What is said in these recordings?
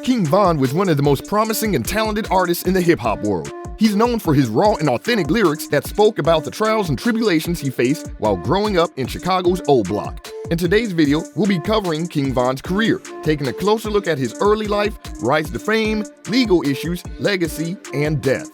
King Von was one of the most promising and talented artists in the hip-hop world. He's known for his raw and authentic lyrics that spoke about the trials and tribulations he faced while growing up in Chicago's oblock. In today's video, we'll be covering King Von's career, taking a closer look at his early life, rise to fame, legal issues, legacy, and death.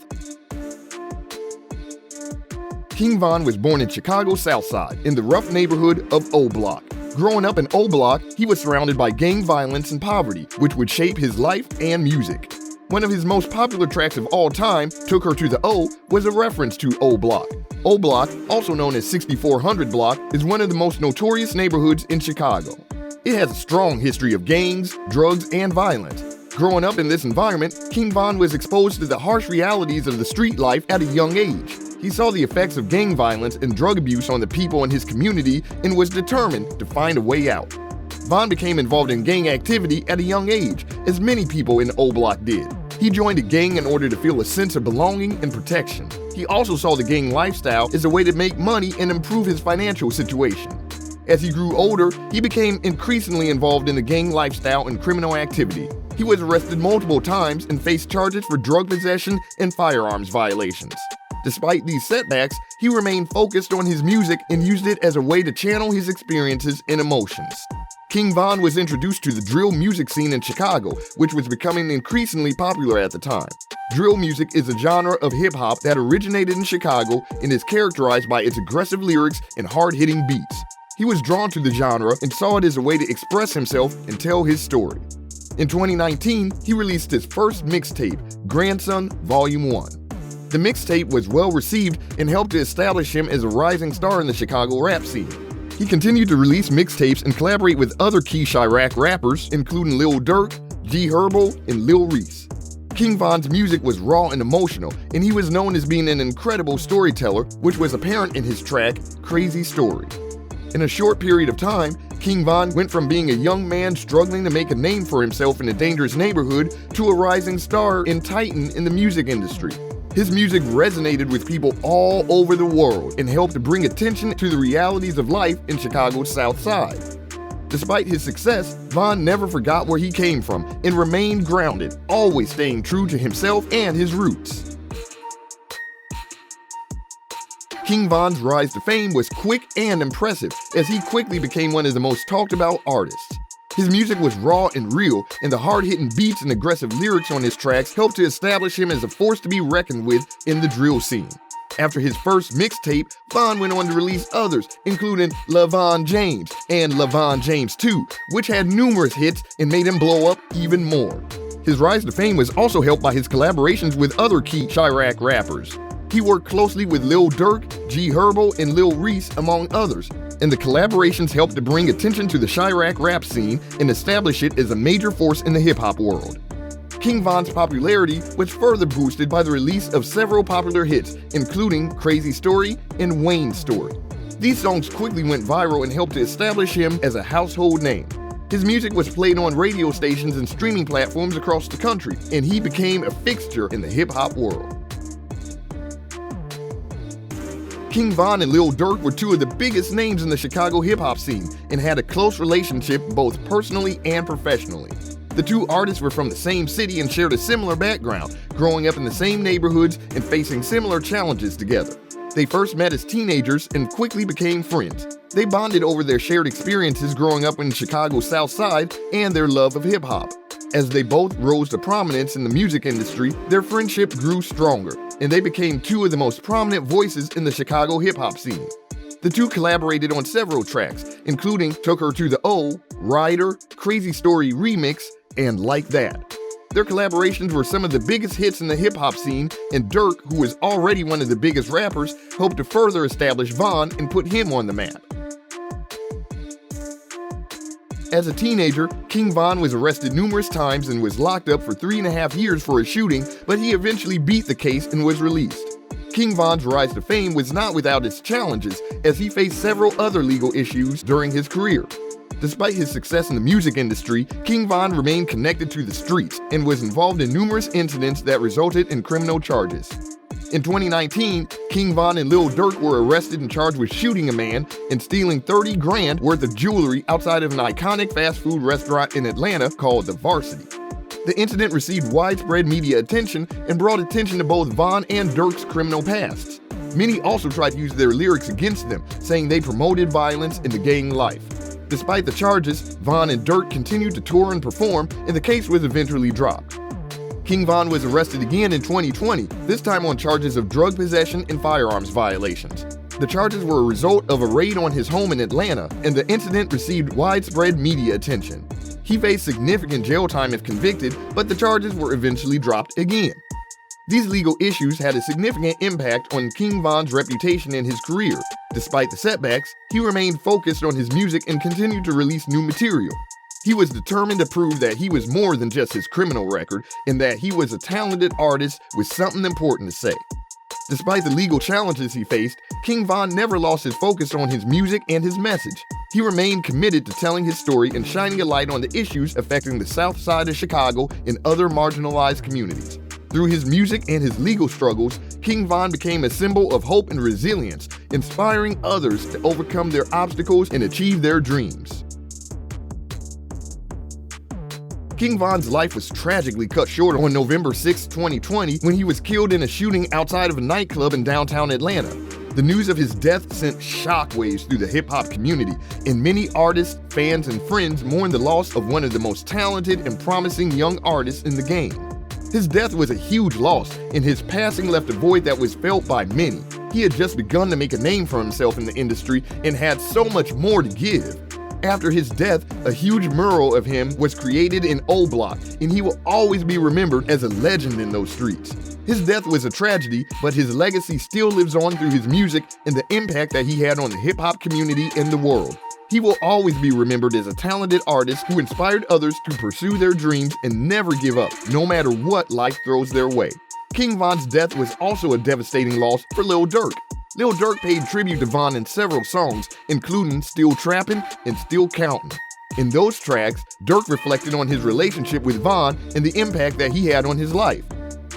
King Von was born in Chicago's South Side, in the rough neighborhood of Oblock. Growing up in Oblock, he was surrounded by gang violence and poverty, which would shape his life and music. One of his most popular tracks of all time, Took Her to the O, was a reference to Oblock. Oblock, also known as 6400 Block, is one of the most notorious neighborhoods in Chicago. It has a strong history of gangs, drugs, and violence. Growing up in this environment, King Von was exposed to the harsh realities of the street life at a young age. He saw the effects of gang violence and drug abuse on the people in his community and was determined to find a way out. Von became involved in gang activity at a young age, as many people in Oblock did. He joined a gang in order to feel a sense of belonging and protection. He also saw the gang lifestyle as a way to make money and improve his financial situation. As he grew older, he became increasingly involved in the gang lifestyle and criminal activity. He was arrested multiple times and faced charges for drug possession and firearms violations. Despite these setbacks, he remained focused on his music and used it as a way to channel his experiences and emotions. King Von was introduced to the drill music scene in Chicago, which was becoming increasingly popular at the time. Drill music is a genre of hip-hop that originated in Chicago and is characterized by its aggressive lyrics and hard-hitting beats. He was drawn to the genre and saw it as a way to express himself and tell his story. In 2019, he released his first mixtape, Grandson Volume 1. The mixtape was well received and helped to establish him as a rising star in the Chicago rap scene. He continued to release mixtapes and collaborate with other key Chirac rappers, including Lil Durk, G Herbo, and Lil Reese. King Von's music was raw and emotional, and he was known as being an incredible storyteller, which was apparent in his track, Crazy Story. In a short period of time, King Von went from being a young man struggling to make a name for himself in a dangerous neighborhood to a rising star and titan in the music industry. His music resonated with people all over the world and helped to bring attention to the realities of life in Chicago's South Side. Despite his success, Von never forgot where he came from and remained grounded, always staying true to himself and his roots. King Von's rise to fame was quick and impressive, as he quickly became one of the most talked about artists. His music was raw and real, and the hard-hitting beats and aggressive lyrics on his tracks helped to establish him as a force to be reckoned with in the drill scene. After his first mixtape, Von went on to release others, including LaVon James and LaVon James 2, which had numerous hits and made him blow up even more. His rise to fame was also helped by his collaborations with other key Chirac rappers. He worked closely with Lil Durk, G Herbo, and Lil Reese, among others, and the collaborations helped to bring attention to the Chirac rap scene and establish it as a major force in the hip-hop world. King Von's popularity was further boosted by the release of several popular hits, including Crazy Story and Wayne's Story. These songs quickly went viral and helped to establish him as a household name. His music was played on radio stations and streaming platforms across the country, and he became a fixture in the hip-hop world. King Von and Lil Durk were two of the biggest names in the Chicago hip-hop scene and had a close relationship both personally and professionally. The two artists were from the same city and shared a similar background, growing up in the same neighborhoods and facing similar challenges together. They first met as teenagers and quickly became friends. They bonded over their shared experiences growing up in Chicago's South Side and their love of hip-hop. As they both rose to prominence in the music industry, their friendship grew stronger, and they became two of the most prominent voices in the Chicago hip-hop scene. The two collaborated on several tracks, including Took Her to the O, Rider, Crazy Story Remix, and Like That. Their collaborations were some of the biggest hits in the hip-hop scene, and Durk, who was already one of the biggest rappers, helped to further establish Von and put him on the map. As a teenager, King Von was arrested numerous times and was locked up for 3.5 years for a shooting, but he eventually beat the case and was released. King Von's rise to fame was not without its challenges, as he faced several other legal issues during his career. Despite his success in the music industry, King Von remained connected to the streets and was involved in numerous incidents that resulted in criminal charges. In 2019, King Von and Lil Durk were arrested and charged with shooting a man and stealing $30 grand worth of jewelry outside of an iconic fast food restaurant in Atlanta called The Varsity. The incident received widespread media attention and brought attention to both Von and Durk's criminal pasts. Many also tried to use their lyrics against them, saying they promoted violence in the gang life. Despite the charges, Von and Durk continued to tour and perform, and the case was eventually dropped. King Von was arrested again in 2020, this time on charges of drug possession and firearms violations. The charges were a result of a raid on his home in Atlanta, and the incident received widespread media attention. He faced significant jail time if convicted, but the charges were eventually dropped again. These legal issues had a significant impact on King Von's reputation and his career. Despite the setbacks, he remained focused on his music and continued to release new material. He was determined to prove that he was more than just his criminal record and that he was a talented artist with something important to say. Despite the legal challenges he faced, King Von never lost his focus on his music and his message. He remained committed to telling his story and shining a light on the issues affecting the South Side of Chicago and other marginalized communities. Through his music and his legal struggles, King Von became a symbol of hope and resilience, inspiring others to overcome their obstacles and achieve their dreams. King Von's life was tragically cut short on November 6, 2020, when he was killed in a shooting outside of a nightclub in downtown Atlanta. The news of his death sent shockwaves through the hip-hop community, and many artists, fans, and friends mourned the loss of one of the most talented and promising young artists in the game. His death was a huge loss, and his passing left a void that was felt by many. He had just begun to make a name for himself in the industry and had so much more to give. After his death, a huge mural of him was created in Oblock, and he will always be remembered as a legend in those streets. His death was a tragedy, but his legacy still lives on through his music and the impact that he had on the hip-hop community and the world. He will always be remembered as a talented artist who inspired others to pursue their dreams and never give up, no matter what life throws their way. King Von's death was also a devastating loss for Lil Durk. Lil Durk paid tribute to Von in several songs, including Still Trappin' and Still Countin'. In those tracks, Durk reflected on his relationship with Von and the impact that he had on his life.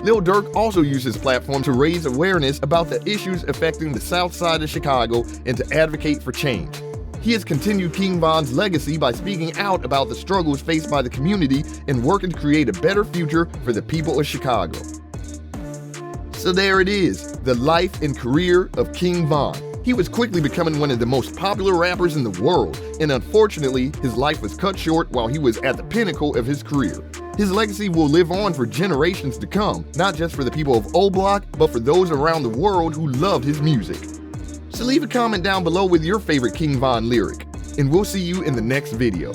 Lil Durk also used his platform to raise awareness about the issues affecting the South Side of Chicago and to advocate for change. He has continued King Von's legacy by speaking out about the struggles faced by the community and working to create a better future for the people of Chicago. So there it is, the life and career of King Von. He was quickly becoming one of the most popular rappers in the world, and unfortunately, his life was cut short while he was at the pinnacle of his career. His legacy will live on for generations to come, not just for the people of Oblock, but for those around the world who loved his music. So leave a comment down below with your favorite King Von lyric, and we'll see you in the next video.